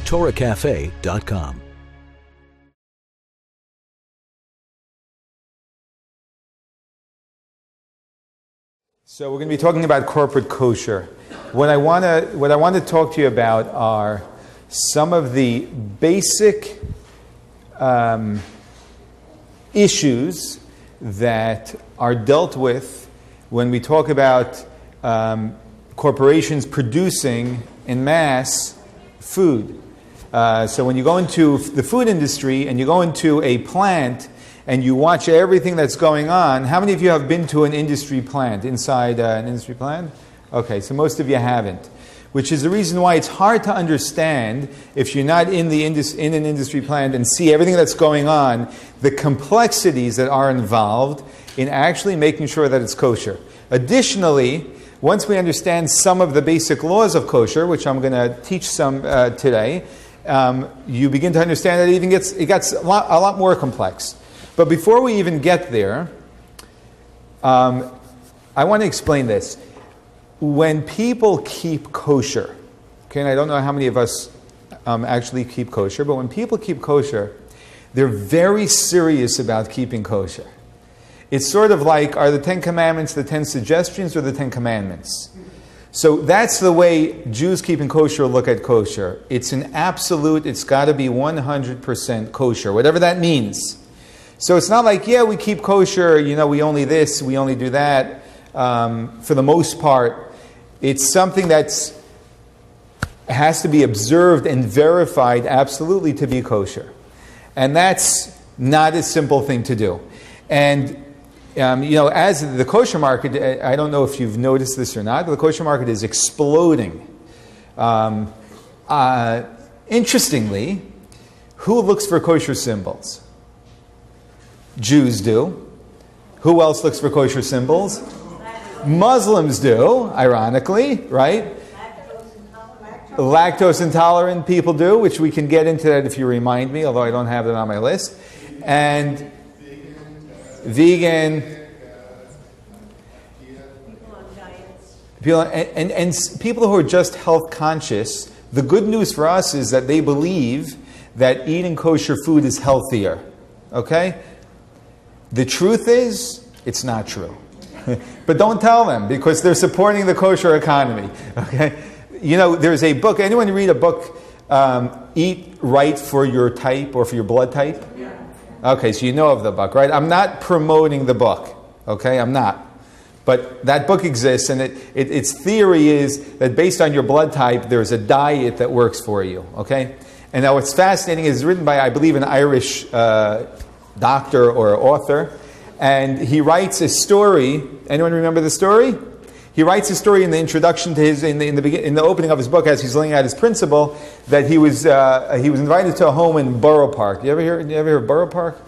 TorahCafe.com. So we're going to be talking about corporate kosher. What I want to talk to you about are some of the basic issues that are dealt with when we talk about corporations producing en masse food. So when you go into the food industry and you go into a plant and you watch everything that's going on, how many of you have been to an industry plant, inside an industry plant? Okay, so most of you haven't. Which is the reason why it's hard to understand, if you're not in an industry plant and see everything that's going on, the complexities that are involved in actually making sure that it's kosher. Additionally, once we understand some of the basic laws of kosher, which I'm going to teach some today, you begin to understand that it gets a lot more complex. But before we even get there, I want to explain this. When people keep kosher, okay, and I don't know how many of us actually keep kosher, but when people keep kosher, they're very serious about keeping kosher. It's sort of like, are the 10 Commandments the 10 suggestions or the 10 Commandments? So that's the way Jews keeping kosher look at kosher. It's an absolute, it's got to be 100% kosher, whatever that means. So it's not like, yeah, we keep kosher, we only this, we only do that. For the most part, it's something that has to be observed and verified absolutely to be kosher. And that's not a simple thing to do. And, as the kosher market, I don't know if you've noticed this or not, but the kosher market is exploding. Interestingly, who looks for kosher symbols? Jews do. Who else looks for kosher symbols? Muslims do, ironically, right? Lactose intolerant people do, which we can get into that if you remind me, although I don't have that on my list. And vegan. People and people who are just health conscious. The good news for us is that they believe that eating kosher food is healthier. Okay? The truth is, it's not true. But don't tell them, because they're supporting the kosher economy. Okay? There's a book. Anyone read a book, Eat Right for Your Type or for Your Blood Type? Yeah. Okay, so you know of the book, right? I'm not promoting the book. Okay, I'm not. But that book exists, and its theory is that based on your blood type, there's a diet that works for you. Okay? And now what's fascinating is it's written by, I believe, an Irish doctor or author, and he writes a story. Anyone remember the story? He writes a story in the introduction to his in the opening of his book, as he's laying out his principle, that he was invited to a home in Borough Park. You ever hear of Borough Park?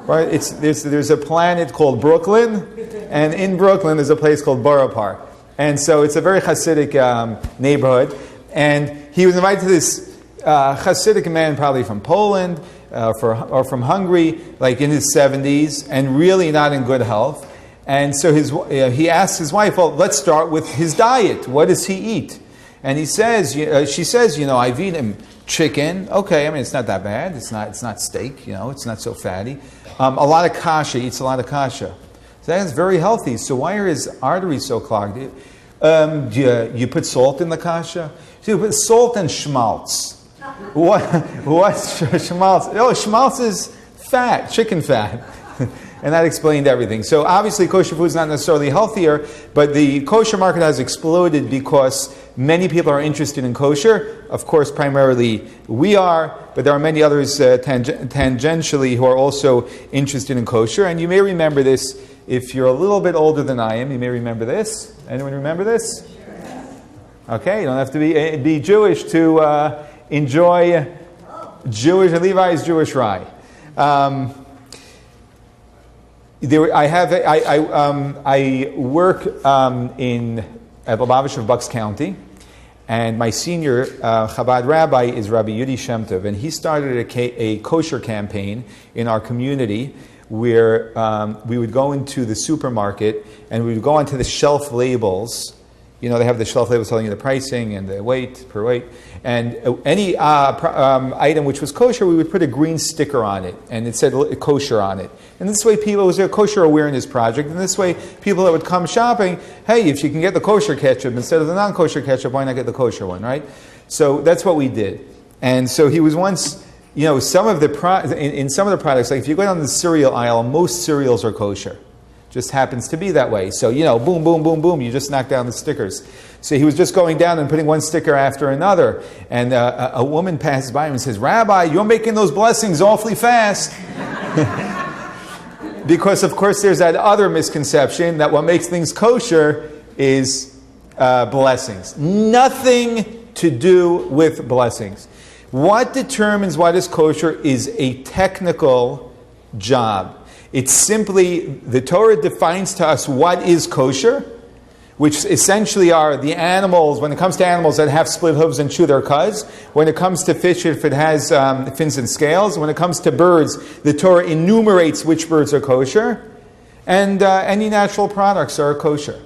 Right? There's a planet called Brooklyn, and in Brooklyn there's a place called Borough Park, and so it's a very Hasidic neighborhood. And he was invited to this Hasidic man, probably from Poland or from Hungary, like in his 70s, and really not in good health. And so he asks his wife, well, let's start with his diet. What does he eat? And she says, I've eaten chicken. Okay, I mean, it's not that bad. It's not steak, it's not so fatty. A lot of kasha, he eats a lot of kasha. So that's very healthy. So why are his arteries so clogged? You put salt in the kasha? So you put salt and schmaltz. What's schmaltz? Oh, schmaltz is fat, chicken fat. And that explained everything. So obviously kosher food is not necessarily healthier, but the kosher market has exploded because many people are interested in kosher. Of course, primarily we are, but there are many others tangentially who are also interested in kosher. And you may remember this, if you're a little bit older than I am, you may remember this. Anyone remember this? Okay, you don't have to be Jewish to enjoy Levi's Jewish rye. I work at Lubavitch of Bucks County, and my senior Chabad rabbi is Rabbi Yudi Shem Tov, and he started a kosher campaign in our community where we would go into the supermarket and we would go onto the shelf labels They have the shelf labels telling you the pricing and the weight per weight. And any item which was kosher, we would put a green sticker on it, and it said kosher on it. And this way, it was a Kosher Awareness project. And this way, people that would come shopping, hey, if you can get the kosher ketchup instead of the non-kosher ketchup, why not get the kosher one, right? So that's what we did. And so he was once, some of the in some of the products, like if you go down the cereal aisle, most cereals are kosher. Just happens to be that way. So, boom, boom, boom, boom, you just knock down the stickers. So he was just going down and putting one sticker after another. And a woman passes by him and says, Rabbi, you're making those blessings awfully fast. Because, of course, there's that other misconception that what makes things kosher is blessings. Nothing to do with blessings. What determines what is kosher is a technical job. It's simply, the Torah defines to us what is kosher, which essentially are the animals, when it comes to animals that have split hooves and chew their cuz. When it comes to fish, if it has fins and scales. When it comes to birds, the Torah enumerates which birds are kosher. And any natural products are kosher.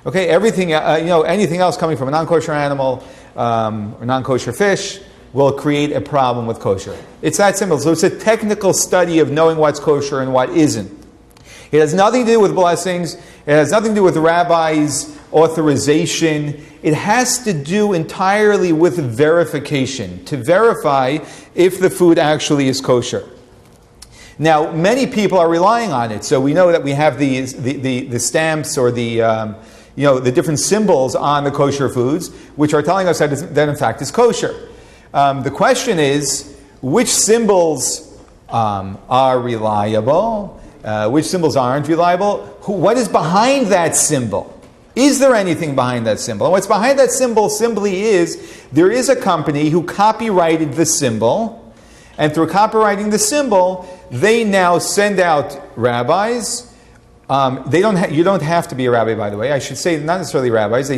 Okay, everything, anything else coming from a non-kosher animal or non-kosher fish will create a problem with kosher. It's that simple. So it's a technical study of knowing what's kosher and what isn't. It has nothing to do with blessings. It has nothing to do with the rabbi's authorization. It has to do entirely with verification, to verify if the food actually is kosher. Now, many people are relying on it. So we know that we have the stamps or the different symbols on the kosher foods, which are telling us that in fact is kosher. The question is, which symbols are reliable? Which symbols aren't reliable? What is behind that symbol? Is there anything behind that symbol? And what's behind that symbol simply is, there is a company who copyrighted the symbol, and through copyrighting the symbol, they now send out rabbis. You don't have to be a rabbi, by the way. I should say, not necessarily rabbis.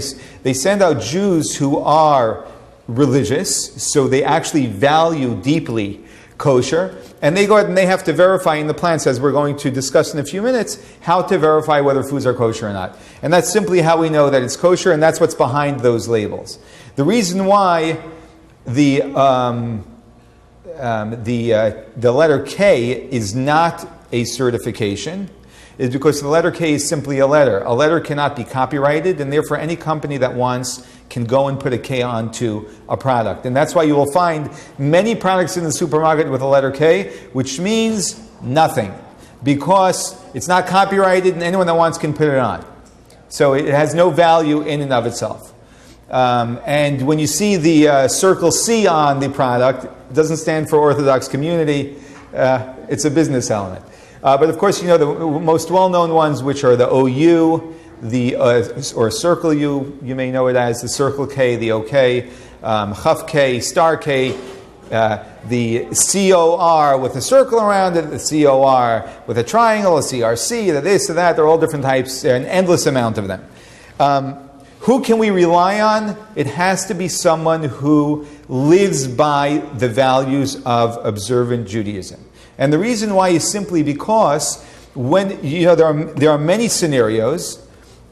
They send out Jews who are religious, so they actually value deeply kosher, and they go ahead and they have to verify in the plants, as we're going to discuss in a few minutes, how to verify whether foods are kosher or not. And that's simply how we know that it's kosher, and that's what's behind those labels. The reason why the letter K is not a certification is because the letter K is simply a letter. A letter cannot be copyrighted, and therefore any company that wants can go and put a K onto a product. And that's why you will find many products in the supermarket with a letter K, which means nothing, because it's not copyrighted and anyone that wants can put it on. So it has no value in and of itself. And when you see the circle C on the product, it doesn't stand for Orthodox community. It's a business element. But of course, the most well-known ones, which are the OU, or Circle U, you may know it as the Circle K, the OK, Chaf K, Star K, the COR with a circle around it, the COR with a triangle, a CRC, the this, the that. They're all different types, an endless amount of them. Who can we rely on? It has to be someone who lives by the values of observant Judaism. And the reason why is simply because when there are many scenarios.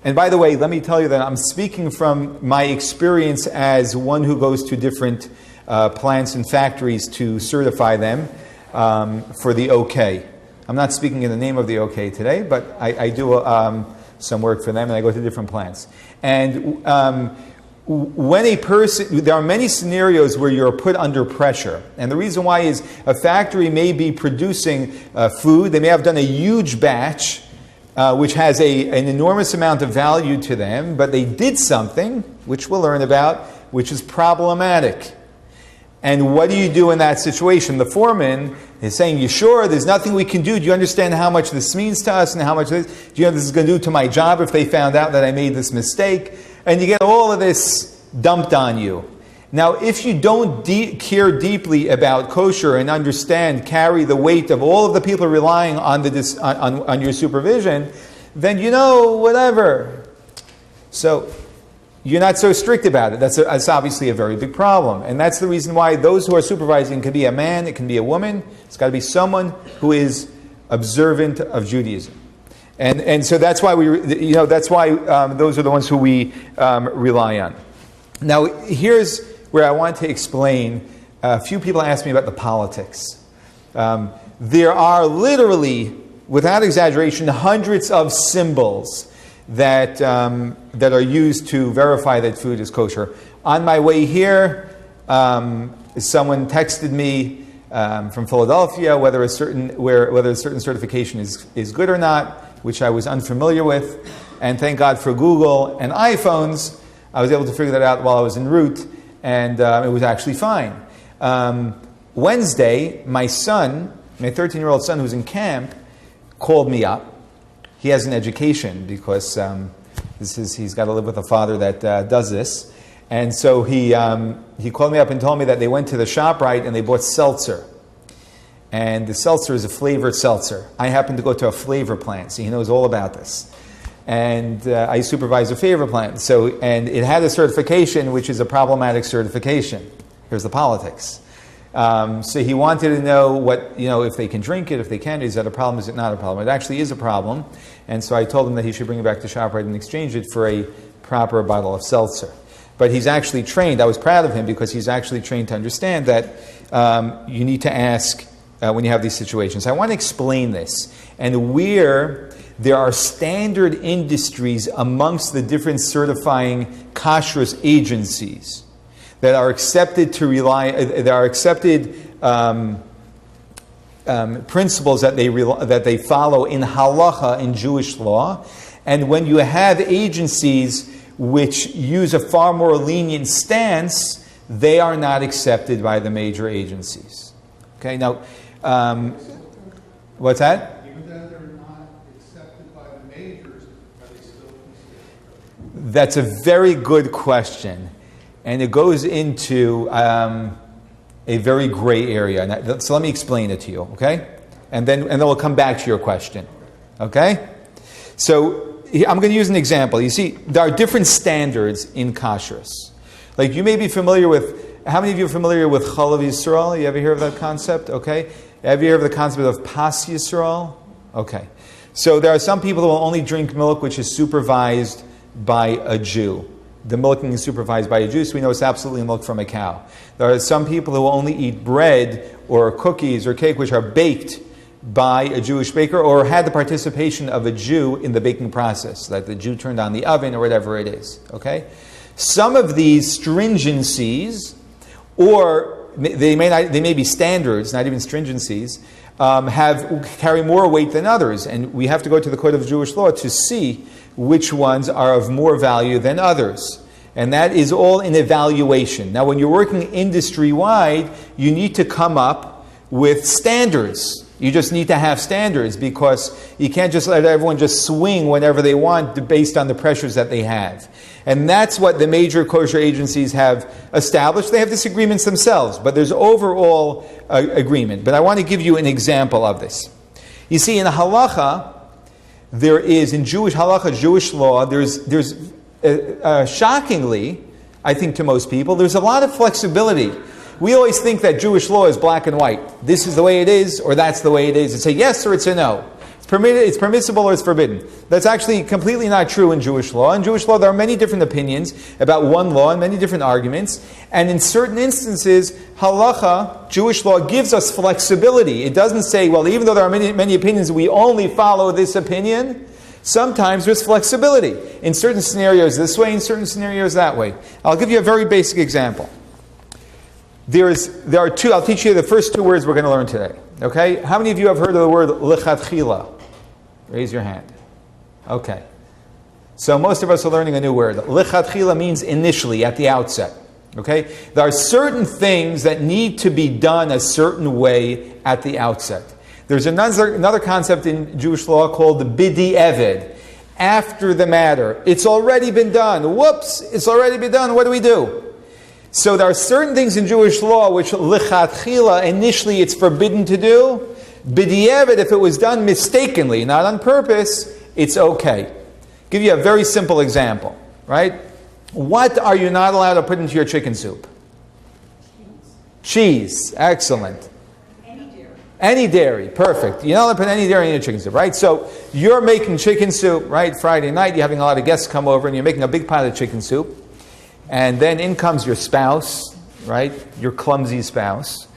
And by the way, let me tell you that I'm speaking from my experience as one who goes to different plants and factories to certify them for the OK. I'm not speaking in the name of the OK today, but I do some work for them, and I go to different plants. And when a person, there are many scenarios where you're put under pressure. And the reason why is a factory may be producing food. They may have done a huge batch, which has an enormous amount of value to them, but they did something, which we'll learn about, which is problematic. And what do you do in that situation? The foreman is saying, you sure? There's nothing we can do. Do you understand how much this means to us and how much this? Do you know this is going to do to my job if they found out that I made this mistake? And you get all of this dumped on you. Now, if you don't care deeply about kosher and understand, carry the weight of all of the people relying on on your supervision, then whatever. So you're not so strict about it. That's obviously a very big problem. And that's the reason why those who are supervising can be a man, it can be a woman. It's got to be someone who is observant of Judaism. And so that's why those are the ones who we rely on. Now, here's where I want to explain. A few people asked me about the politics. There are literally, without exaggeration, hundreds of symbols that are used to verify that food is kosher. On my way here, someone texted me from Philadelphia whether a certain certification is good or not, which I was unfamiliar with. And thank God for Google and iPhones, I was able to figure that out while I was en route, and it was actually fine. Wednesday, my son, my 13-year-old son who's in camp, called me up. He has an education because he's got to live with a father that does this. And so he called me up and told me that they went to the ShopRite and they bought seltzer. And the seltzer is a flavored seltzer. I happen to go to a flavor plant, so he knows all about this. And I supervise a flavor plant. And it had a certification, which is a problematic certification. Here's the politics. So he wanted to know if they can drink it, if they can. Is that a problem? Is it not a problem? It actually is a problem. And so I told him that he should bring it back to ShopRite and exchange it for a proper bottle of seltzer. But he's actually trained. I was proud of him because he's actually trained to understand that you need to ask when you have these situations. I want to explain this. And where there are standard industries amongst the different certifying kashrus agencies that are accepted principles that they follow in halacha, in Jewish law. And when you have agencies which use a far more lenient stance, they are not accepted by the major agencies. Okay, now, what's that? Even though they're not accepted by the majors, are they still considered? That's a very good question. And it goes into a very gray area. So let me explain it to you, okay? And then we'll come back to your question, okay? So I'm going to use an example. You see, there are different standards in kashrus. Like you may be familiar with, how many of you are familiar with Chalav Yisrael? You ever hear of that concept? Okay. Have you heard of the concept of Pas Yisrael? Okay. So there are some people who will only drink milk which is supervised by a Jew. The milking is supervised by a Jew, so we know it's absolutely milk from a cow. There are some people who will only eat bread or cookies or cake which are baked by a Jewish baker or had the participation of a Jew in the baking process, that the Jew turned on the oven or whatever it is. Okay? Some of these stringencies, or they may be standards, not even stringencies, carry more weight than others, and we have to go to the Code of Jewish Law to see which ones are of more value than others. And that is all in evaluation. Now, when you're working industry-wide, you need to come up with standards. You just need to have standards because you can't just let everyone just swing whenever they want based on the pressures that they have. And that's what the major kosher agencies have established. They have disagreements themselves, but there's overall agreement. But I want to give you an example of this. You see, in halacha, there is, in Jewish halacha, Jewish law, there's shockingly, I think to most people, there's a lot of flexibility. We always think that Jewish law is black and white. This is the way it is, or that's the way it is. It's a yes or it's a no. It's permissible or it's forbidden. That's actually completely not true in Jewish law. In Jewish law, there are many different opinions about one law and many different arguments. And in certain instances, halacha, Jewish law, gives us flexibility. It doesn't say, well, even though there are many opinions, we only follow this opinion. Sometimes there's flexibility. In certain scenarios this way, in certain scenarios that way. I'll give you a very basic example. There are two, I'll teach you the first two words we're going to learn today. Okay? How many of you have heard of the word lechatchila? Raise your hand. Okay. So most of us are learning a new word. Lechatchila means initially, at the outset. Okay? There are certain things that need to be done a certain way at the outset. There's another concept in Jewish law called the bidi eved. After the matter. It's already been done. Whoops! It's already been done. What do we do? So there are certain things in Jewish law which lichatchila, initially it's forbidden to do. B'di'evet, if it was done mistakenly, not on purpose, it's okay. Give you a very simple example, right? What are you not allowed to put into your chicken soup? Cheese. Excellent. Any dairy. Any dairy, perfect. You don't put any dairy in your chicken soup, right? So you're making chicken soup, right? Friday night, you're having a lot of guests come over, and you're making a big pot of chicken soup. And then in comes your spouse, right? Your clumsy spouse.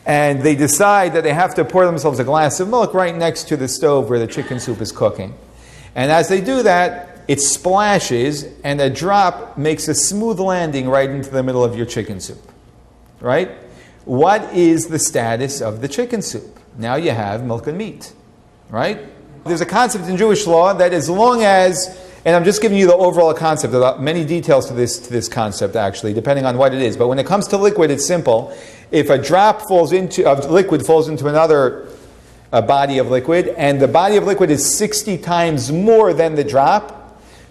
And they decide that they have to pour themselves a glass of milk right next to the stove where the chicken soup is cooking. And as they do that, it splashes, and a drop makes a smooth landing right into the middle of your chicken soup, right? What is the status of the chicken soup? Now you have milk and meat, right? There's a concept in Jewish law that as long as, and I'm just giving you the overall concept, there are many details to this concept actually, depending on what it is. But when it comes to liquid, it's simple. If a drop of liquid falls into another body of liquid, and the body of liquid is 60 times more than the drop,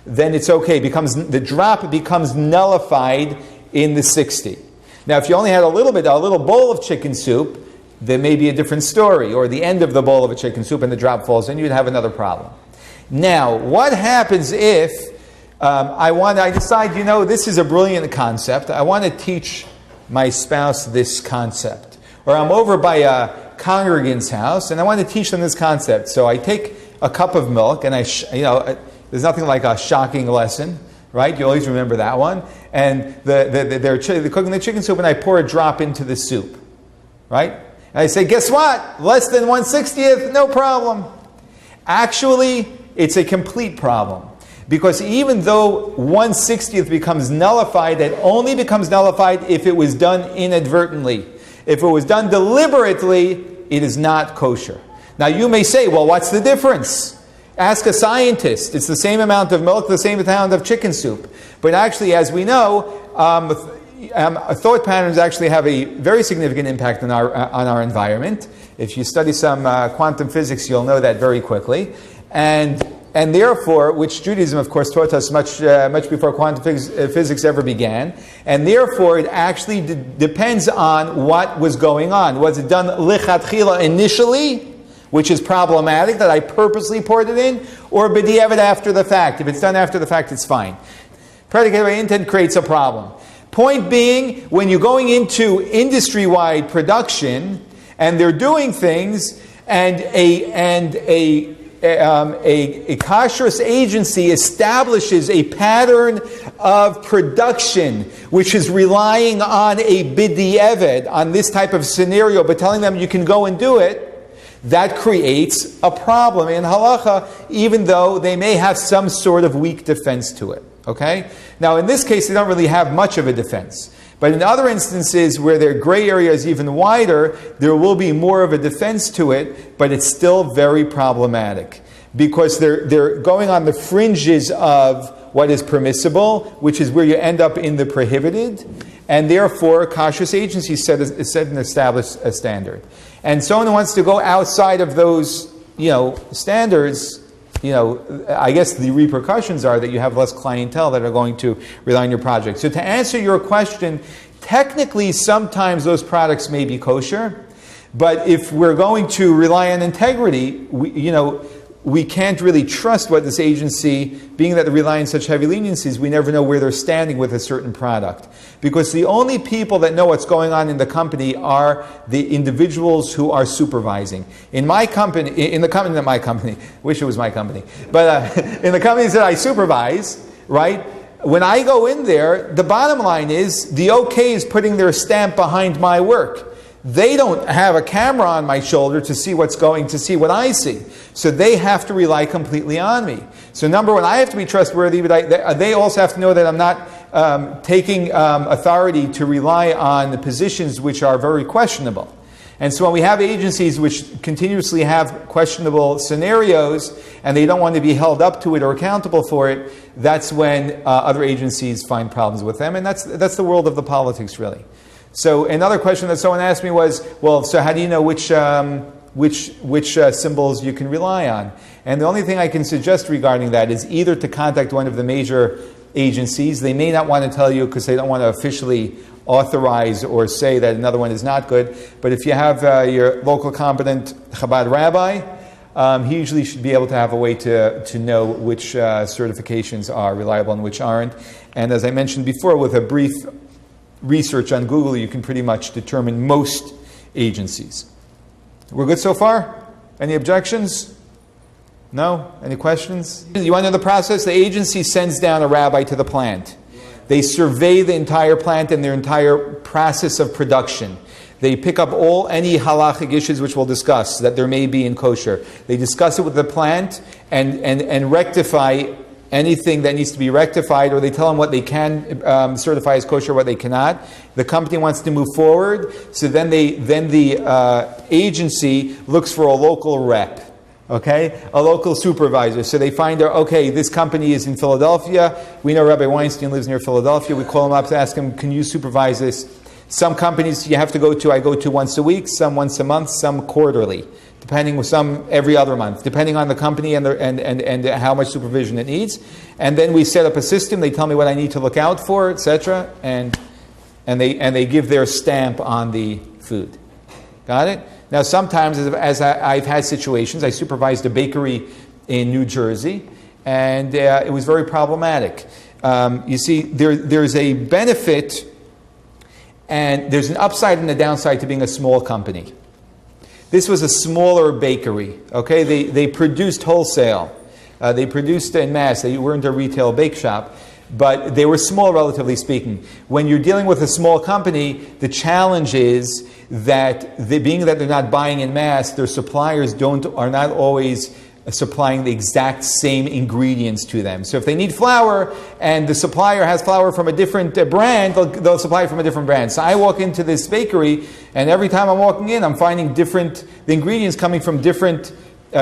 then it's okay. The drop becomes nullified in the 60. Now, if you only had a little bowl of chicken soup, there may be a different story, or the end of the bowl of a chicken soup and the drop falls in, you'd have another problem. Now, what happens if I decide, this is a brilliant concept, I want to teach my spouse this concept. Or I'm over by a congregant's house and I want to teach them this concept. So I take a cup of milk and there's nothing like a shocking lesson, right? You always remember that one. And they're cooking the chicken soup and I pour a drop into the soup, right? And I say, guess what? Less than 1/60th, no problem. Actually, it's a complete problem. Because even though 1/60th becomes nullified, it only becomes nullified if it was done inadvertently. If it was done deliberately, it is not kosher. Now you may say, well, what's the difference? Ask a scientist. It's the same amount of milk, the same amount of chicken soup. But actually, as we know, thought patterns actually have a very significant impact on our environment. If you study some quantum physics, you'll know that very quickly. And therefore, which Judaism, of course, taught us much before quantum physics ever began, and therefore it actually depends on what was going on. Was it done lichatchila initially, which is problematic, that I purposely poured it in, or b'diavad after the fact? If it's done after the fact, it's fine. Predicated by intent creates a problem. Point being, when you're going into industry-wide production, and they're doing things, and a kashrus agency establishes a pattern of production which is relying on a b'diavad, on this type of scenario, but telling them you can go and do it, that creates a problem in halacha, even though they may have some sort of weak defense to it. Okay? Now, in this case, they don't really have much of a defense. But in other instances where their gray area is even wider, there will be more of a defense to it, but it's still very problematic. Because they're going on the fringes of what is permissible, which is where you end up in the prohibited, and therefore kashrus agency set and established a standard. And someone who wants to go outside of those, standards, I guess the repercussions are that you have less clientele that are going to rely on your project. So to answer your question, technically sometimes those products may be kosher, but if we're going to rely on integrity, we can't really trust what this agency, being that they rely on such heavy leniencies, we never know where they're standing with a certain product. Because the only people that know what's going on in the company are the individuals who are supervising. In my company, not my company, wish it was my company, but in the companies that I supervise, right, when I go in there, the bottom line is the OK is putting their stamp behind my work. They don't have a camera on my shoulder to see to see what I see. So they have to rely completely on me. So number one, I have to be trustworthy, but they also have to know that I'm not taking authority to rely on the positions which are very questionable. And so when we have agencies which continuously have questionable scenarios and they don't want to be held up to it or accountable for it, that's when other agencies find problems with them. And that's the world of the politics, really. So another question that someone asked me was, well, so how do you know which symbols you can rely on? And the only thing I can suggest regarding that is either to contact one of the major agencies. They may not want to tell you because they don't want to officially authorize or say that another one is not good. But if you have your local competent Chabad rabbi, he usually should be able to have a way to know which certifications are reliable and which aren't. And as I mentioned before, with a brief research on Google, you can pretty much determine most agencies. We're good so far? Any objections? No? Any questions? You want to know the process? The agency sends down a rabbi to the plant. They survey the entire plant and their entire process of production. They pick up any halachic issues which we'll discuss that there may be in kosher. They discuss it with the plant and rectify anything that needs to be rectified, or they tell them what they can certify as kosher, what they cannot. The company wants to move forward, so then the agency looks for a local rep. Okay, a local supervisor. So they find out, okay, this company is in Philadelphia. We know Rabbi Weinstein lives near Philadelphia. We call him up to ask him, can you supervise this? Some companies you have to go to, I go to once a week, some once a month, some quarterly, depending, some every other month, depending on the company and how much supervision it needs. And then we set up a system. They tell me what I need to look out for, etc. And they give their stamp on the food. Got it? Now, sometimes, as I've had situations, I supervised a bakery in New Jersey, and it was very problematic. You see, there's a benefit, and there's an upside and a downside to being a small company. This was a smaller bakery, okay? They produced wholesale. They produced in mass. They weren't a retail bake shop. But they were small, relatively speaking. When you're dealing with a small company, the challenge is that being that they're not buying in mass, their suppliers are not always supplying the exact same ingredients to them. So if they need flour and the supplier has flour from a different brand, they'll supply it from a different brand. So I walk into this bakery, and every time I'm walking in, I'm finding the ingredients coming from different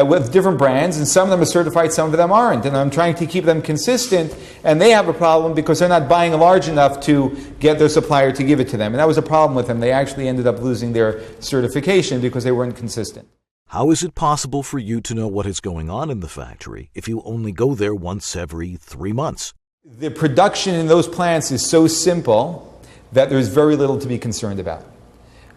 with different brands, and some of them are certified, some of them aren't. And I'm trying to keep them consistent, and they have a problem because they're not buying large enough to get their supplier to give it to them. And that was a problem with them. They actually ended up losing their certification because they weren't consistent. How is it possible for you to know what is going on in the factory if you only go there once every 3 months? The production in those plants is so simple that there's very little to be concerned about.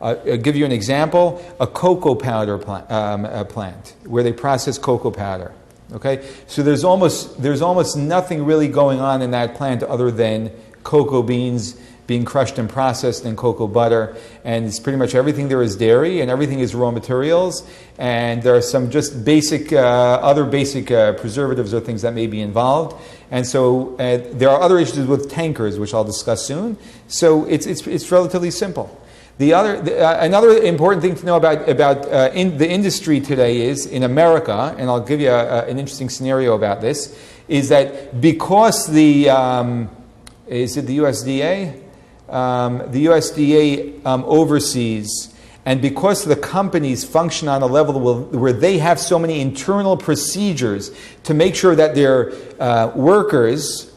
I'll give you an example: a cocoa powder plant where they process cocoa powder. Okay, so there's almost nothing really going on in that plant other than cocoa beans being crushed and processed in cocoa butter, and it's pretty much everything there is dairy, and everything is raw materials, and there are some just basic other basic preservatives or things that may be involved, and so there are other issues with tankers, which I'll discuss soon. So it's relatively simple. Another important thing to know about in the industry today is in America, and I'll give you an interesting scenario about this, is that because is it the USDA? The USDA oversees, and because the companies function on a level where they have so many internal procedures to make sure that their workers,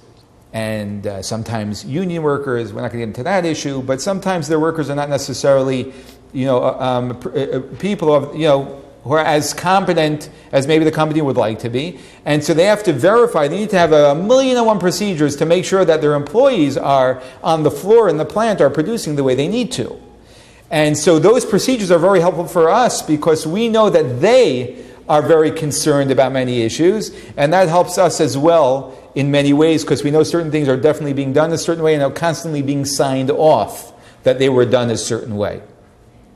and sometimes union workers, we're not going to get into that issue, but sometimes their workers are not necessarily, people who are as competent as maybe the company would like to be. And so they have to verify, they need to have 1,000,001 procedures to make sure that their employees are on the floor in the plant are producing the way they need to. And so those procedures are very helpful for us because we know that they are very concerned about many issues, and that helps us as well in many ways because we know certain things are definitely being done a certain way and are constantly being signed off that they were done a certain way.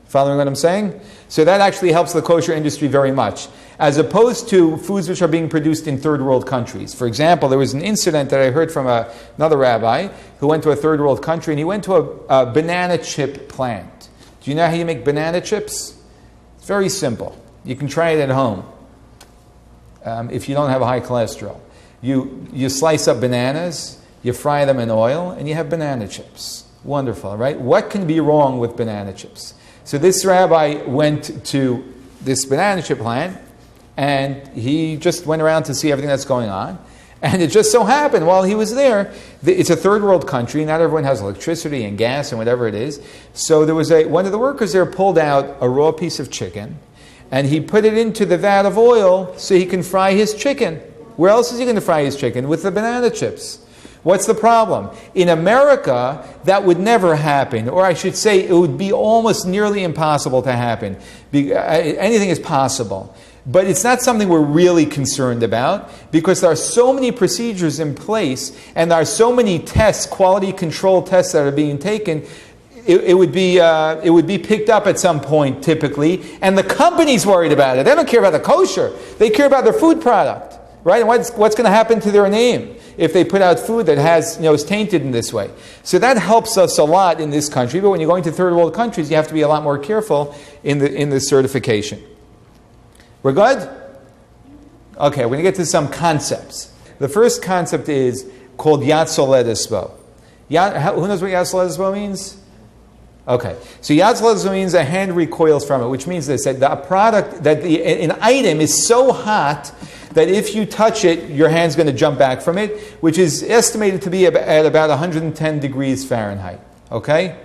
Following what I'm saying? So that actually helps the kosher industry very much, as opposed to foods which are being produced in third world countries. For example, there was an incident that I heard from another rabbi who went to a third world country, and he went to a banana chip plant. Do you know how you make banana chips? It's very simple. You can try it at home if you don't have a high cholesterol. You slice up bananas, you fry them in oil, and you have banana chips. Wonderful, right? What can be wrong with banana chips? So this rabbi went to this banana chip plant, and he just went around to see everything that's going on. And it just so happened while he was there, it's a third world country, not everyone has electricity and gas and whatever it is. So there was one of the workers there pulled out a raw piece of chicken, and he put it into the vat of oil so he can fry his chicken. Where else is he going to fry his chicken? With the banana chips. What's the problem? In America, that would never happen, or I should say it would be almost nearly impossible to happen. Anything is possible. But it's not something we're really concerned about because there are so many procedures in place and there are so many tests, quality control tests that are being taken. it would be picked up at some point typically, and the company's worried about it. They don't care about the kosher. They care about their food product, right? And what's going to happen to their name if they put out food that has, is tainted in this way? So that helps us a lot in this country. But when you're going to third world countries, you have to be a lot more careful in the certification. We're good? Okay, we're going to get to some concepts. The first concept is called Yad Soled Esbo. Who knows what Yad Soled Esbo means? Okay, so Yad Soled Esbo means a hand recoils from it, which means this, that the product, that an item is so hot that if you touch it, your hand's going to jump back from it, which is estimated to be at about 110 degrees Fahrenheit. Okay?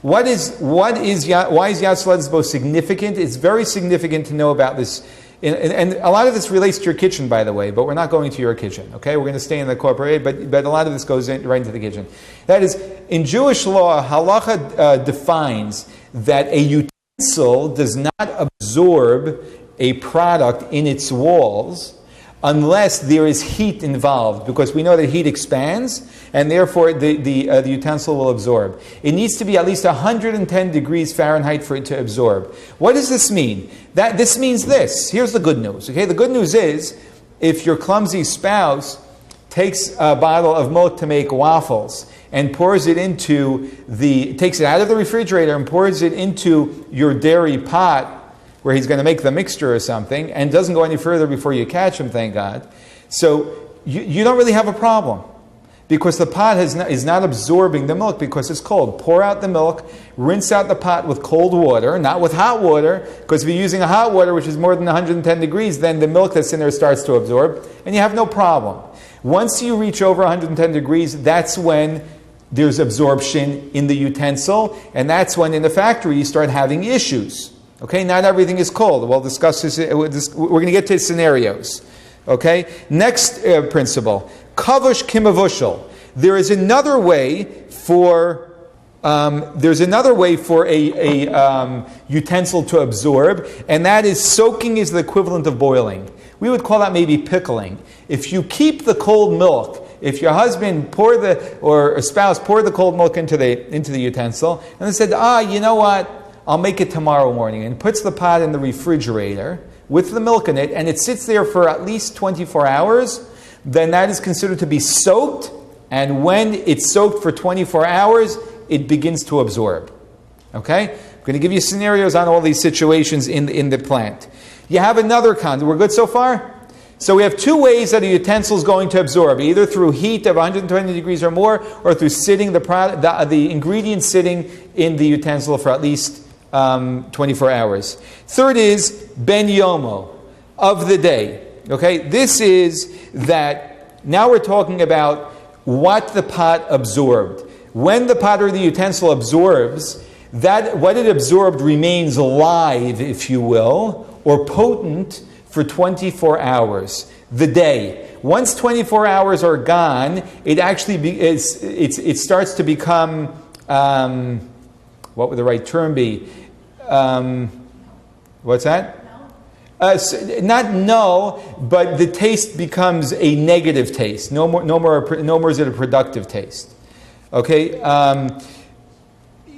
Why is Yad Soled Esbo significant? It's very significant to know about this. And a lot of this relates to your kitchen, by the way, but we're not going to your kitchen, okay? We're going to stay in the corporate, but a lot of this goes right into the kitchen. That is, in Jewish law, halacha defines that a utensil does not absorb a product in its walls unless there is heat involved, because we know that heat expands, and therefore the utensil will absorb. It needs to be at least 110 degrees Fahrenheit for it to absorb. What does this mean? This means this. Here's the good news. Okay, the good news is, if your clumsy spouse takes a bottle of milk to make waffles and takes it out of the refrigerator and pours it into your dairy pot, where he's going to make the mixture or something, and doesn't go any further before you catch him, thank God. So you don't really have a problem, because the pot is not absorbing the milk because it's cold. Pour out the milk, rinse out the pot with cold water, not with hot water, because if you're using a hot water, which is more than 110 degrees, then the milk that's in there starts to absorb, and you have no problem. Once you reach over 110 degrees, that's when there's absorption in the utensil, and that's when in the factory you start having issues. Okay, not everything is cold. We'll discuss this. We're going to get to scenarios. Okay, next principle: kavush kimavushal. There is another way for a utensil to absorb, and that is soaking is the equivalent of boiling. We would call that maybe pickling. If you keep the cold milk, if your husband or a spouse pour the cold milk into the utensil, and they said, you know what? I'll make it tomorrow morning, and puts the pot in the refrigerator with the milk in it, and it sits there for at least 24 hours, then that is considered to be soaked, and when it's soaked for 24 hours, it begins to absorb. Okay? I'm going to give you scenarios on all these situations in the plant. You have another concept. We're good so far? So we have two ways that a utensil is going to absorb, either through heat of 120 degrees or more, or through sitting the ingredients sitting in the utensil for at least 24 hours. Third is ben yomo, of the day. Okay, this is that now we're talking about what the pot absorbed. When the pot or the utensil absorbs, that what it absorbed remains alive, if you will, or potent for 24 hours. The day. Once 24 hours are gone, it actually it starts to become what would the right term be? What's that? Not null, but the taste becomes a negative taste. No more is it a productive taste. Okay.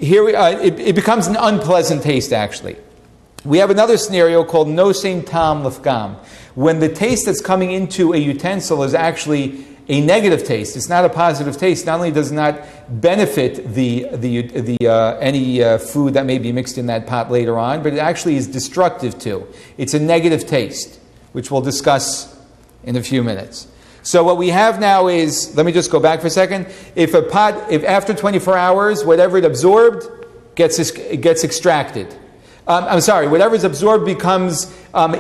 It becomes an unpleasant taste. Actually, we have another scenario called no same tam lefgam, when the taste that's coming into a utensil is actually a negative taste. It's not a positive taste. Not only does it not benefit any food that may be mixed in that pot later on, but it actually is destructive too. It's a negative taste, which we'll discuss in a few minutes. So what we have now is, let me just go back for a second. If after 24 hours, whatever it absorbed gets extracted. Whatever is absorbed becomes an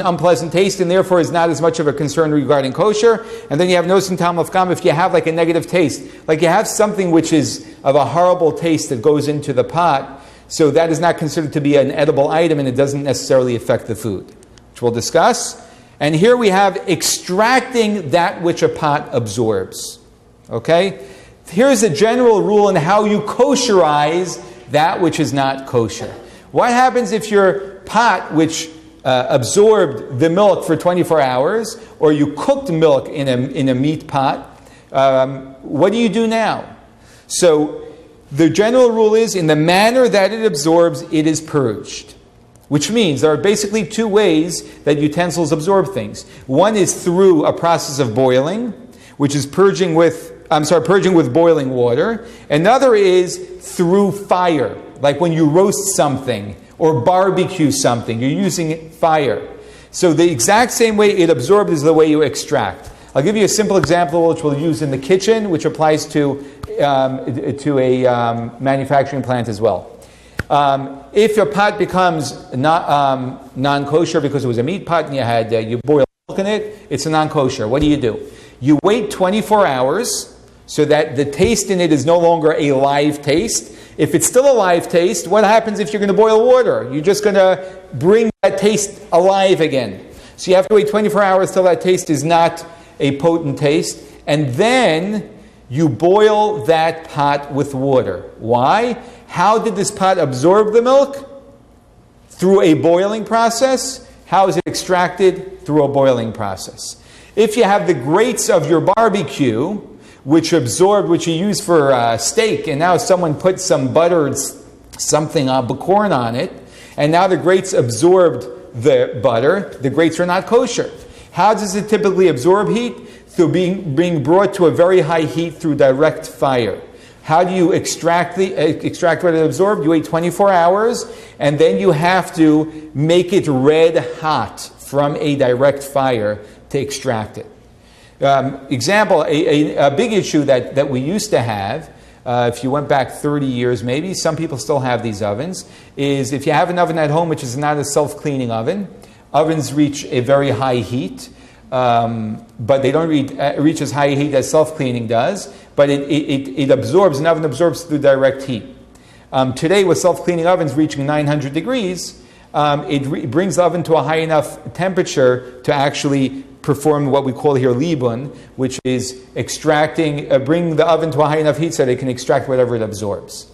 unpleasant taste, and therefore is not as much of a concern regarding kosher. And then you have nosin tam lefgam if you have like a negative taste, like you have something which is of a horrible taste that goes into the pot, so that is not considered to be an edible item, and it doesn't necessarily affect the food, which we'll discuss. And here we have extracting that which a pot absorbs. Okay, here's a general rule on how you kosherize that which is not kosher. What happens if your pot, which absorbed the milk for 24 hours, or you cooked milk in a meat pot, what do you do now? So The general rule is, in the manner that it absorbs, it is purged. Which means there are basically two ways that utensils absorb things. One is through a process of boiling, which is purging with boiling water. Another is through fire, like when you roast something or barbecue something, you're using fire. So the exact same way it absorbs is the way you extract. I'll give you a simple example which we'll use in the kitchen, which applies to a manufacturing plant as well. If your pot becomes non-kosher because it was a meat pot and you boil milk in it, it's a non-kosher. What do? You wait 24 hours so that the taste in it is no longer a live taste. If it's still a live taste, what happens if you're going to boil water? You're just going to bring that taste alive again. So you have to wait 24 hours till that taste is not a potent taste. And then you boil that pot with water. Why? How did this pot absorb the milk? Through a boiling process. How is it extracted? Through a boiling process. If you have the grates of your barbecue, which you use for steak, and now someone put some buttered something corn on it, and now the grates absorbed the butter, the grates are not kosher. How does it typically absorb heat? Through being brought to a very high heat through direct fire. How do you extract what it absorbed? You wait 24 hours, and then you have to make it red hot from a direct fire to extract it. Example, a big issue that we used to have, if you went back 30 years maybe, some people still have these ovens, is if you have an oven at home which is not a self-cleaning oven, ovens reach a very high heat, but they don't reach as high heat as self-cleaning does, but it absorbs, an oven absorbs through direct heat. Today, with self-cleaning ovens reaching 900 degrees, it brings the oven to a high enough temperature to actually perform what we call here libun, which is bring the oven to a high enough heat so that it can extract whatever it absorbs.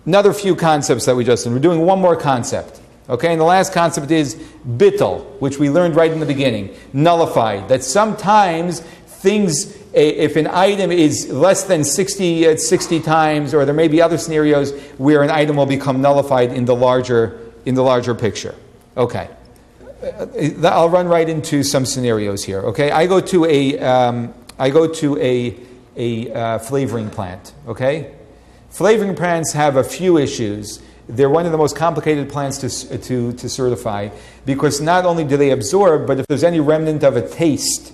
Another few concepts that we just did. We're doing one more concept. Okay, and the last concept is bittul, which we learned right in the beginning. Nullify. That sometimes things, if an item is less than 60 times, or there may be other scenarios where an item will become nullified in the larger picture. Okay, I'll run right into some scenarios here. Okay, I go to a flavoring plant. Okay, flavoring plants have a few issues. They're one of the most complicated plants to certify, because not only do they absorb, but if there's any remnant of a taste,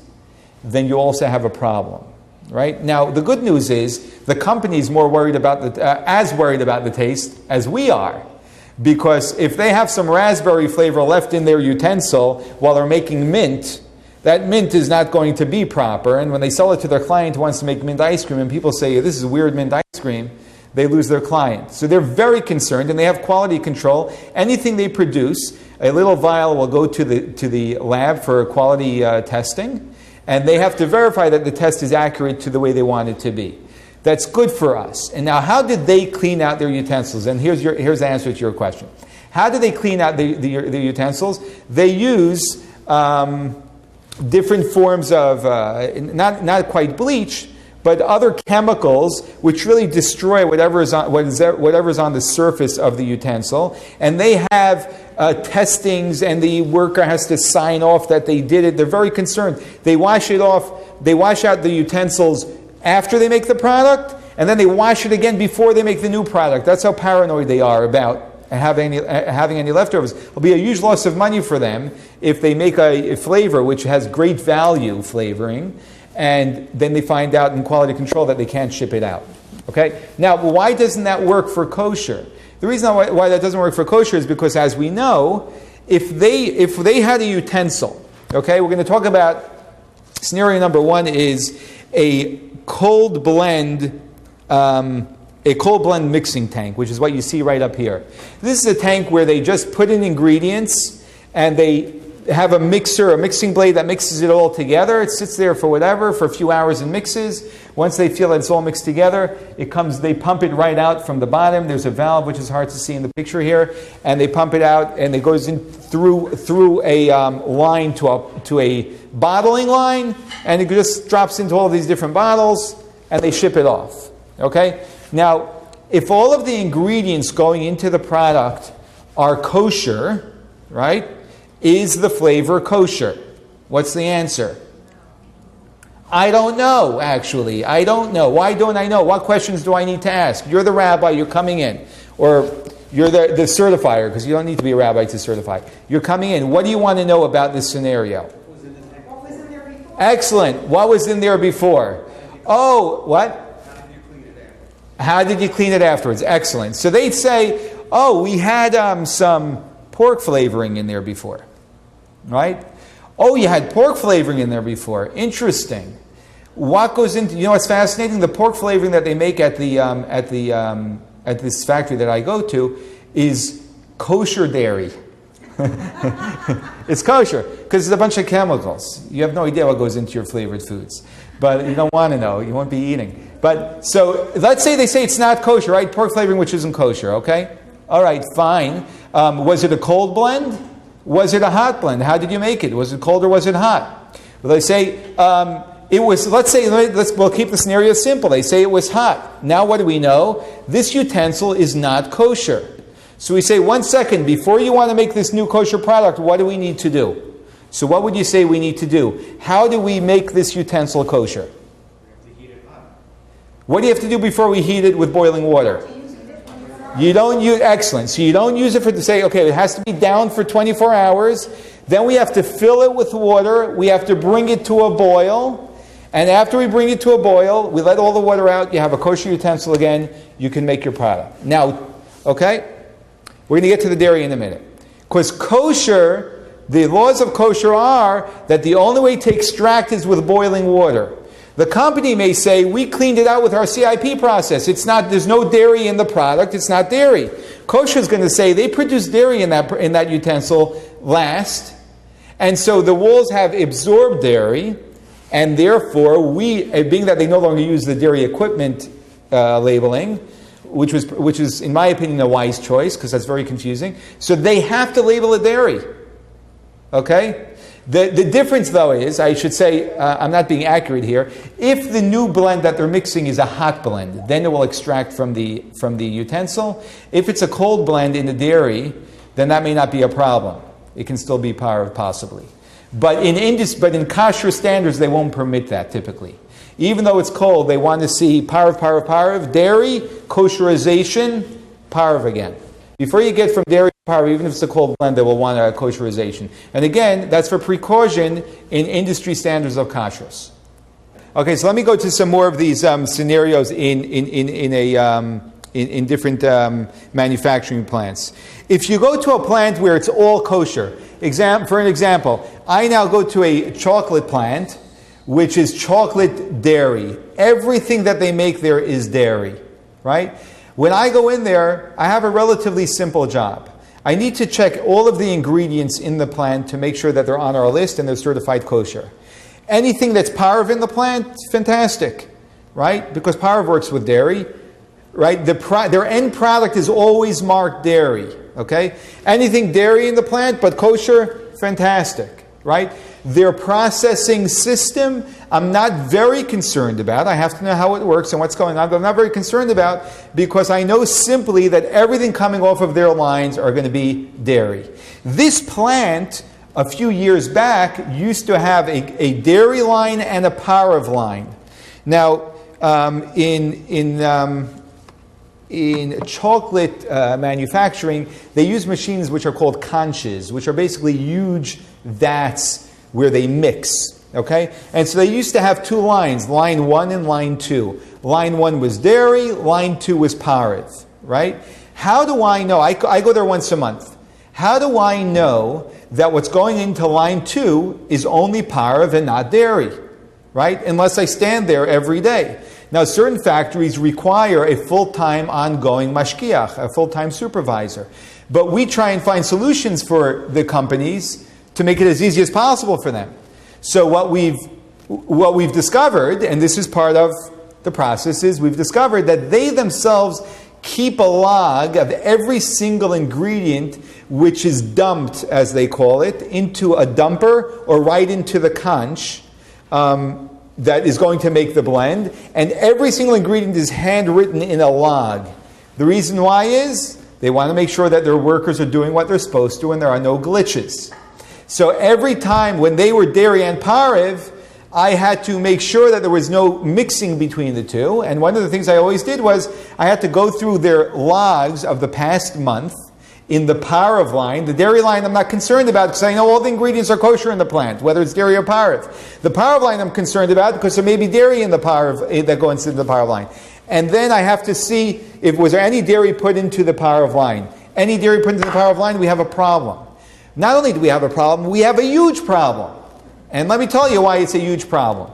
then you also have a problem, right? Now, the good news is the company's more worried about as worried about the taste as we are, because if they have some raspberry flavor left in their utensil while they're making mint, that mint is not going to be proper, and when they sell it to their client who wants to make mint ice cream, and people say, this is weird mint ice cream, they lose their client. So they're very concerned, and they have quality control. Anything they produce, a little vial will go to the lab for quality testing, and they have to verify that the test is accurate to the way they want it to be. That's good for us. And now, how did they clean out their utensils? And here's the answer to your question. How do they clean out the utensils? They use different forms of, not quite bleach, but other chemicals which really destroy whatever's on the surface of the utensil. And they have testings, and the worker has to sign off that they did it. They're very concerned. They wash it off. They wash out the utensils after they make the product, and then they wash it again before they make the new product. That's how paranoid they are about having any leftovers. It'll be a huge loss of money for them if they make a flavor which has great value flavoring, and then they find out in quality control that they can't ship it out. Okay? Now, why doesn't that work for kosher? The reason why that doesn't work for kosher is because, as we know, if they had a utensil, okay, we're going to talk about scenario number one is a cold blend mixing tank, which is what you see right up here. This is a tank where they just put in ingredients, and they have a mixing blade that mixes it all together. It sits there for a few hours and mixes. Once they feel that it's all mixed together, they pump it right out from the bottom. There's a valve, which is hard to see in the picture here, and they pump it out, and it goes in through a line to a bottling line, and it just drops into all these different bottles, and they ship it off. Okay? Now, if all of the ingredients going into the product are kosher, right, is the flavor kosher? What's the answer? I don't know, actually. I don't know. Why don't I know? What questions do I need to ask? You're the rabbi, you're coming in. Or you're the certifier, because you don't need to be a rabbi to certify. You're coming in. What do you want to know about this scenario? What was in there before? Excellent. What was in there before? Oh, what? How did you clean it afterwards? Excellent. So they'd say, oh, we had some pork flavoring in there before. Right? Oh, you had pork flavoring in there before. Interesting. What goes into, you know what's fascinating? The pork flavoring that they make at this factory that I go to is kosher dairy. It's kosher because it's a bunch of chemicals. You have no idea what goes into your flavored foods, but you don't want to know. You won't be eating. But so let's say they say it's not kosher, right? Pork flavoring which isn't kosher. Okay, all right, fine. Was it a cold blend? Was it a hot blend? How did you make it? Was it cold or was it hot? Well, they say it was. We'll keep the scenario simple. They say it was hot. Now what do we know? This utensil is not kosher. So we say, 1 second, before you want to make this new kosher product, what do we need to do? So what would you say we need to do? How do we make this utensil kosher? We have to heat it hot. What do you have to do before we heat it with boiling water? You don't use, excellent. So you don't use it to say, okay, it has to be down for 24 hours. Then we have to fill it with water. We have to bring it to a boil. And after we bring it to a boil, we let all the water out. You have a kosher utensil again. You can make your product. Now, okay? We're going to get to the dairy in a minute. Because kosher, the laws of kosher are that the only way to extract is with boiling water. The company may say, we cleaned it out with our CIP process. It's not, there's no dairy in the product. It's not dairy. Kosher is going to say, they produce dairy in that utensil last. And so the walls have absorbed dairy. And therefore, being that they no longer use the dairy equipment labeling, which is, in my opinion, a wise choice, because that's very confusing. So they have to label it dairy. Okay? The difference, though, is, I should say, I'm not being accurate here, if the new blend that they're mixing is a hot blend, then it will extract from the utensil. If it's a cold blend in the dairy, then that may not be a problem. It can still be possibly. But in kosher standards, they won't permit that, typically. Even though it's cold, they want to see parv, dairy, kosherization, parv again. Before you get from dairy to parv, even if it's a cold blend, they will want a kosherization. And again, that's for precaution in industry standards of kashrus. Okay, so let me go to some more of these scenarios in different manufacturing plants. If you go to a plant where it's all kosher, for an example, I now go to a chocolate plant, which is chocolate dairy. Everything that they make there is dairy, right? When I go in there, I have a relatively simple job. I need to check all of the ingredients in the plant to make sure that they're on our list and they're certified kosher. Anything that's parv in the plant, fantastic, right? Because parv works with dairy, right? Their end product is always marked dairy, okay? Anything dairy in the plant but kosher, fantastic, right? Their processing system, I'm not very concerned about. I have to know how it works and what's going on, but I'm not very concerned about because I know simply that everything coming off of their lines are going to be dairy. This plant, a few years back, used to have a dairy line and a parv line. Now, in chocolate manufacturing, they use machines which are called conches, which are basically huge vats where they mix, okay? And so they used to have two lines, line 1 and line 2. Line 1 was dairy, line 2 was parv, right? How do I know? I go there once a month. How do I know that what's going into line 2 is only parv and not dairy, right? Unless I stand there every day. Now, certain factories require a full-time ongoing mashkiach, a full-time supervisor. But we try and find solutions for the companies to make it as easy as possible for them. So what we've discovered, and this is part of the process, is we've discovered that they themselves keep a log of every single ingredient which is dumped, as they call it, into a dumper or right into the conch that is going to make the blend. And every single ingredient is handwritten in a log. The reason why is they want to make sure that their workers are doing what they're supposed to and there are no glitches. So every time when they were dairy and pariv, I had to make sure that there was no mixing between the two. And one of the things I always did was I had to go through their logs of the past month in the pariv line. The dairy line I'm not concerned about because I know all the ingredients are kosher in the plant, whether it's dairy or pariv. The pariv line I'm concerned about because there may be dairy in the pariv that go into the pariv line. And then I have to see if was there any dairy put into the pariv line. Any dairy put into the pariv line, we have a problem. Not only do we have a problem, we have a huge problem. And let me tell you why it's a huge problem.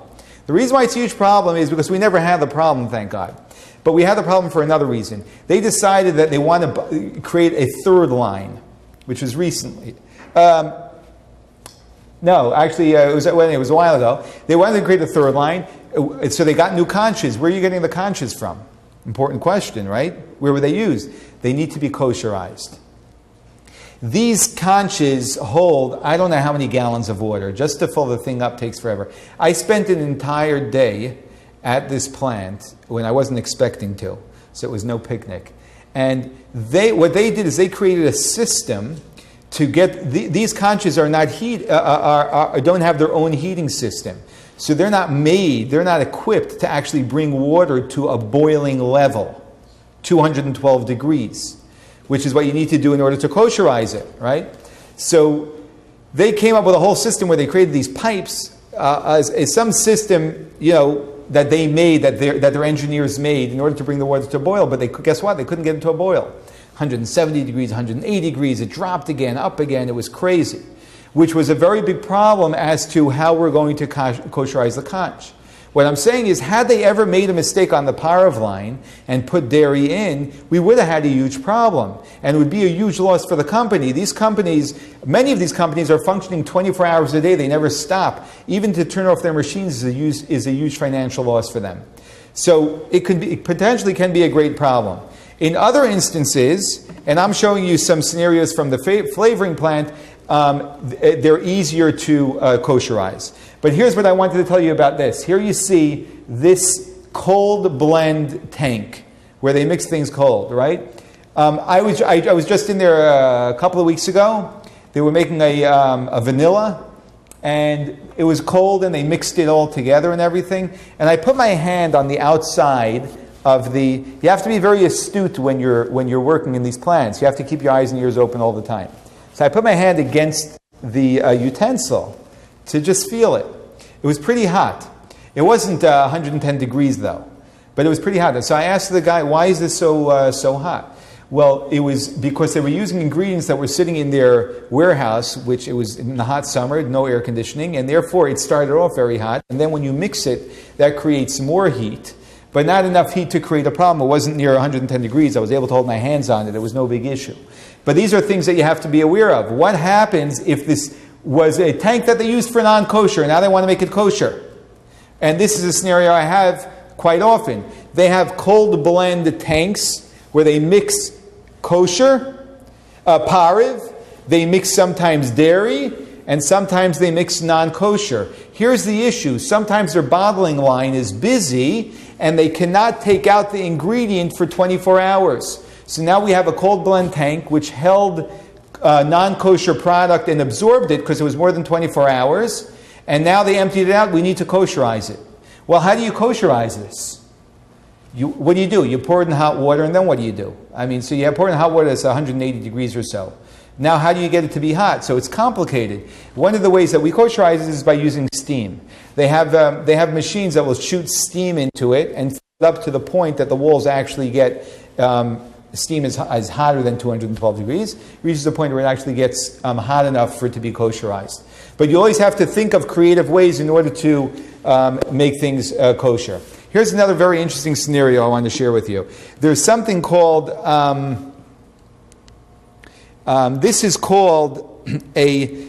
The reason why it's a huge problem is because we never had the problem, thank God. But we had the problem for another reason. They decided that they want to create a third line, which was recently. No, actually, it was a while ago. They wanted to create a third line, so they got new conches. Where are you getting the conches from? Important question, right? Where were they used? They need to be kosherized. These conches hold, I don't know how many gallons of water. Just to fill the thing up takes forever. I spent an entire day at this plant when I wasn't expecting to. So it was no picnic. And what they did is they created a system to get, these conches are not don't have their own heating system. So they're not equipped to actually bring water to a boiling level, 212 degrees. Which is what you need to do in order to kosherize it, right? So they came up with a whole system where they created these pipes as some system, that they made, that their engineers made in order to bring the water to a boil. But guess what? They couldn't get it to a boil. 170 degrees, 180 degrees, it dropped again, up again. It was crazy, which was a very big problem as to how we're going to kosherize the conch. What I'm saying is, had they ever made a mistake on the pariv line and put dairy in, we would have had a huge problem. And it would be a huge loss for the company. Many of these companies are functioning 24 hours a day. They never stop. Even to turn off their machines is a huge financial loss for them. So it potentially can be a great problem. In other instances, and I'm showing you some scenarios from the flavoring plant, they're easier to kosherize. But here's what I wanted to tell you about this. Here you see this cold blend tank where they mix things cold, right? I was just in there a couple of weeks ago. They were making a vanilla, and it was cold, and they mixed it all together and everything. And I put my hand on the outside of the. You have to be very astute when you're working in these plants. You have to keep your eyes and ears open all the time. So I put my hand against the utensil to just feel it. It was pretty hot. It wasn't 110 degrees though, but it was pretty hot. So I asked the guy, "Why is this so hot?" Well, it was because they were using ingredients that were sitting in their warehouse, which it was in the hot summer, no air conditioning, and therefore it started off very hot. And then when you mix it, that creates more heat, but not enough heat to create a problem. It wasn't near 110 degrees. I was able to hold my hands on it. It was no big issue. But these are things that you have to be aware of. What happens if this was a tank that they used for non-kosher, and now they want to make it kosher? And this is a scenario I have quite often. They have cold blend tanks where they mix kosher, pariv, they mix sometimes dairy, and sometimes they mix non-kosher. Here's the issue. Sometimes their bottling line is busy, and they cannot take out the ingredient for 24 hours. So now we have a cold blend tank which held non-kosher product and absorbed it because it was more than 24 hours. And now they emptied it out. We need to kosherize it. Well, how do you kosherize this? What do? You pour it in hot water, and then what do you do? So you pour it in hot water that's 180 degrees or so. Now, how do you get it to be hot? So it's complicated. One of the ways that we kosherize this is by using steam. They have machines that will shoot steam into it and fill it up to the point that the walls actually get steam is hotter than 212 degrees. It reaches the point where it actually gets hot enough for it to be kosherized. But you always have to think of creative ways in order to make things kosher. Here's another very interesting scenario I want to share with you. There's something called, this is called a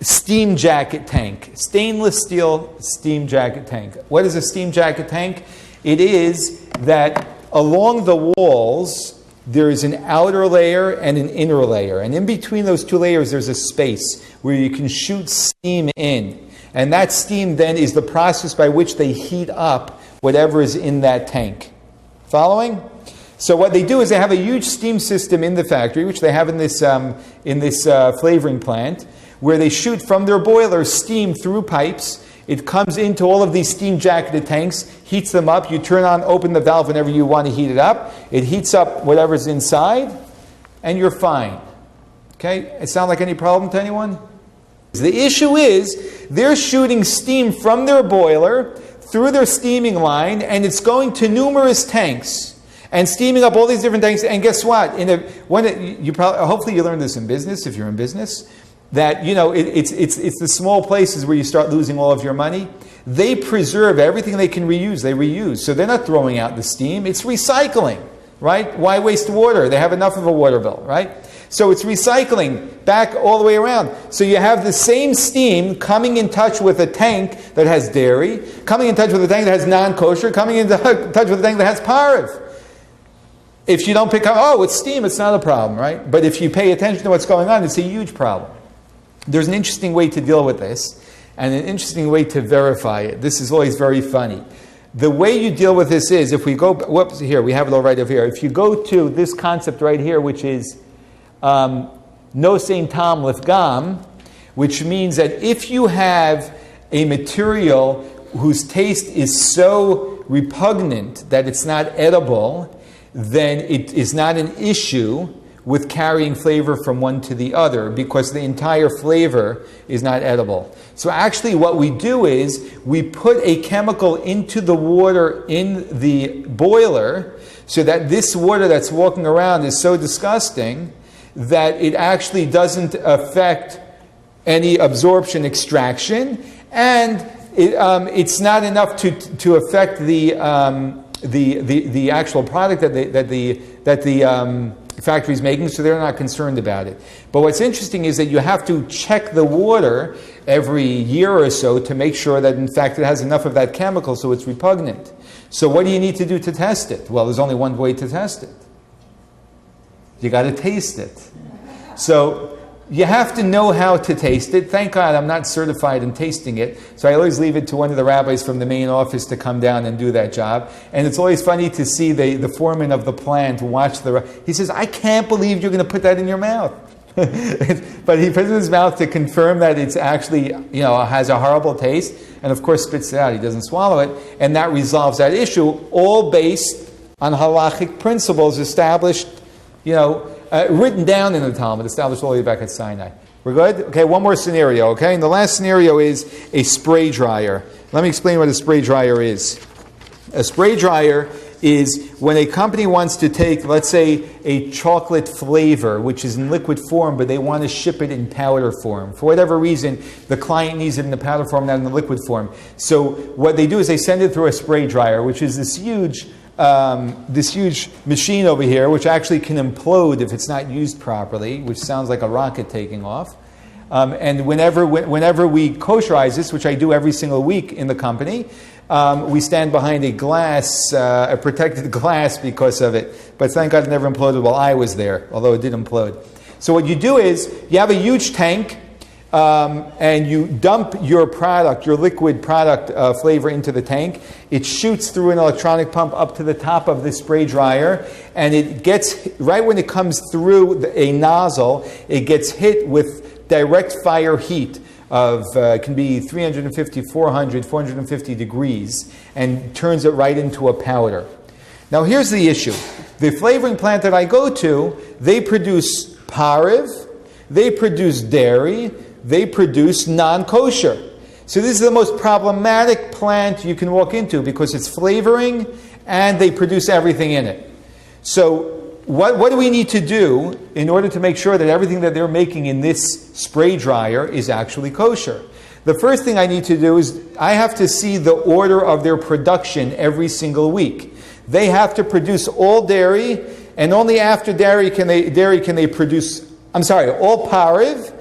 steam jacket tank. Stainless steel steam jacket tank. What is a steam jacket tank? It is that along the walls, there is an outer layer and an inner layer. And in between those two layers, there's a space where you can shoot steam in. And that steam then is the process by which they heat up whatever is in that tank. Following? So what they do is they have a huge steam system in the factory, which they have in this flavoring plant, where they shoot from their boiler steam through pipes. It comes into all of these steam jacketed tanks, heats them up. You open the valve whenever you want to heat it up. It heats up whatever's inside, and you're fine. Okay? It sound like any problem to anyone? The issue is they're shooting steam from their boiler through their steaming line, and it's going to numerous tanks and steaming up all these different tanks. And guess what? Hopefully you learned this in business, if you're in business, that it's the small places where you start losing all of your money. They preserve everything they can reuse. They reuse, so they're not throwing out the steam. It's recycling, right? Why waste water? They have enough of a water bill, right? So it's recycling back all the way around. So you have the same steam coming in touch with a tank that has dairy, coming in touch with a tank that has non-kosher, coming in touch with a tank that has parv. If you don't pick up, it's steam, it's not a problem, right? But if you pay attention to what's going on, it's a huge problem. There's an interesting way to deal with this, and an interesting way to verify it. This is always very funny. The way you deal with this is, if we go, here, we have it all right over here. If you go to this concept right here, which is no same tam lifgam, which means that if you have a material whose taste is so repugnant that it's not edible, then it is not an issue with carrying flavor from one to the other, because the entire flavor is not edible. So actually what we do is we put a chemical into the water in the boiler so that this water that's walking around is so disgusting that it actually doesn't affect any absorption extraction, and it's not enough to affect the actual product that the factory is making, so they're not concerned about it. But what's interesting is that you have to check the water every year or so to make sure that in fact it has enough of that chemical so it's repugnant. So what do you need to do to test it? Well, there's only one way to test it. You got to taste it. So you have to know how to taste it. Thank God I'm not certified in tasting it, so I always leave it to one of the rabbis from the main office to come down and do that job. And it's always funny to see the foreman of the plant watch he says, I can't believe you're going to put that in your mouth. But he puts it in his mouth to confirm that it's actually, has a horrible taste, and of course spits it out. He doesn't swallow it, and that resolves that issue, all based on halachic principles established, written down in the Talmud, established all the way back at Sinai. We're good? Okay, one more scenario, okay? And the last scenario is a spray dryer. Let me explain what a spray dryer is. A spray dryer is when a company wants to take, let's say, a chocolate flavor, which is in liquid form, but they want to ship it in powder form. For whatever reason, the client needs it in the powder form, not in the liquid form. So what they do is they send it through a spray dryer, which is this huge machine over here, which actually can implode if it's not used properly, which sounds like a rocket taking off. And whenever we kosherize this, which I do every single week in the company, we stand behind a protected glass because of it. But thank God it never imploded while I was there, although it did implode. So what you do is, you have a huge tank, and you dump your liquid product flavor into the tank. It shoots through an electronic pump up to the top of the spray dryer, and it gets, right when it comes through a nozzle, it gets hit with direct fire heat of, it can be 350, 400, 450 degrees, and turns it right into a powder. Now here's the issue. The flavoring plant that I go to, they produce parv, they produce dairy, they produce non-kosher. So this is the most problematic plant you can walk into because it's flavoring and they produce everything in it. So what do we need to do in order to make sure that everything that they're making in this spray dryer is actually kosher? The first thing I need to do is I have to see the order of their production every single week. They have to produce all dairy, and only after dairy can they produce, all parv.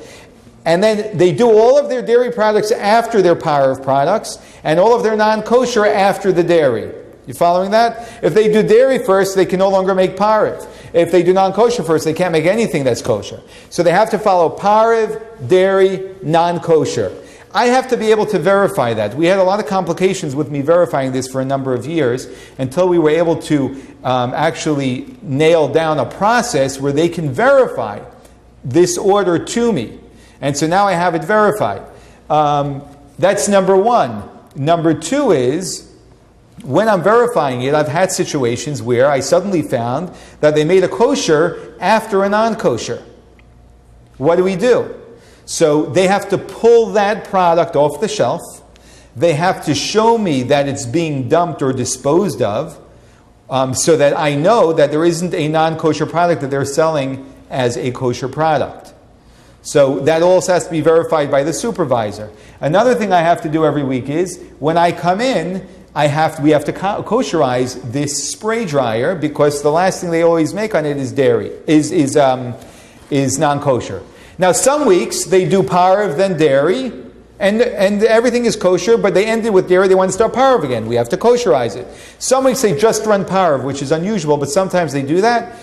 And then they do all of their dairy products after their parv products, and all of their non-kosher after the dairy. You following that? If they do dairy first, they can no longer make parv. If they do non-kosher first, they can't make anything that's kosher. So they have to follow parv, dairy, non-kosher. I have to be able to verify that. We had a lot of complications with me verifying this for a number of years until we were able to actually nail down a process where they can verify this order to me. And so now I have it verified. That's number one. Number two is, when I'm verifying it, I've had situations where I suddenly found that they made a kosher after a non-kosher. What do? So they have to pull that product off the shelf. They have to show me that it's being dumped or disposed of, so that I know that there isn't a non-kosher product that they're selling as a kosher product. So that also has to be verified by the supervisor. Another thing I have to do every week is, when I come in, we have to kosherize this spray dryer, because the last thing they always make on it is dairy, is non-kosher. Now, some weeks they do parv, then dairy, and everything is kosher, but they ended with dairy, they want to start parv again. We have to kosherize it. Some weeks they just run parv, which is unusual, but sometimes they do that.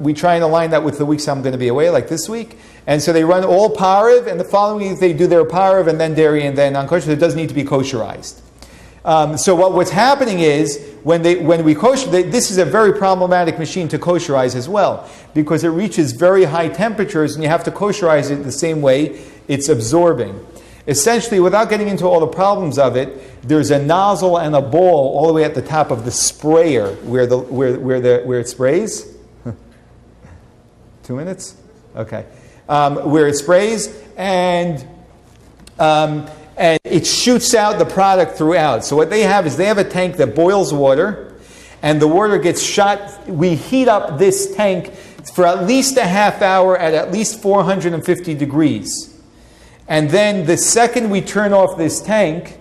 We try and align that with the weeks I'm going to be away, like this week. And so they run all parv, and the following week they do their parv, and then dairy, and then non-kosher. It does need to be kosherized. So what's happening is, when we kosher, this is a very problematic machine to kosherize as well, because it reaches very high temperatures, and you have to kosherize it the same way it's absorbing. Essentially, without getting into all the problems of it, there's a nozzle and a ball all the way at the top of the sprayer where it sprays. 2 minutes? Okay. Where it sprays, and it shoots out the product throughout. So what they have is, they have a tank that boils water, and the water gets shot. We heat up this tank for at least a half hour at least 450 degrees. And then the second we turn off this tank,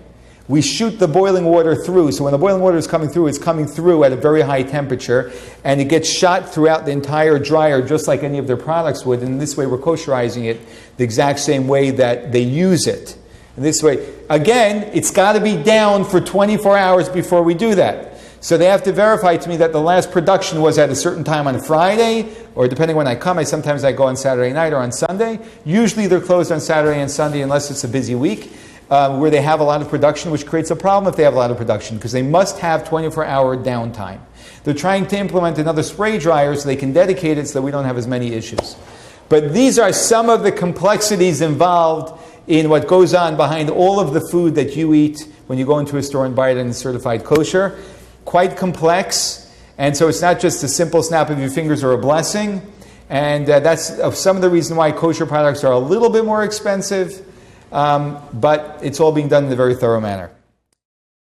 we shoot the boiling water through. So when the boiling water is coming through, it's coming through at a very high temperature, and it gets shot throughout the entire dryer, just like any of their products would. And this way we're kosherizing it the exact same way that they use it. And this way, again, it's got to be down for 24 hours before we do that. So they have to verify to me that the last production was at a certain time on Friday, or depending when I come, sometimes I go on Saturday night or on Sunday. Usually they're closed on Saturday and Sunday unless it's a busy week, where they have a lot of production, which creates a problem if they have a lot of production, because they must have 24-hour downtime. They're trying to implement another spray dryer so they can dedicate it so that we don't have as many issues. But these are some of the complexities involved in what goes on behind all of the food that you eat when you go into a store and buy it and it's certified kosher. Quite complex, and so it's not just a simple snap of your fingers or a blessing. And that's some of the reason why kosher products are a little bit more expensive, but it's all being done in a very thorough manner.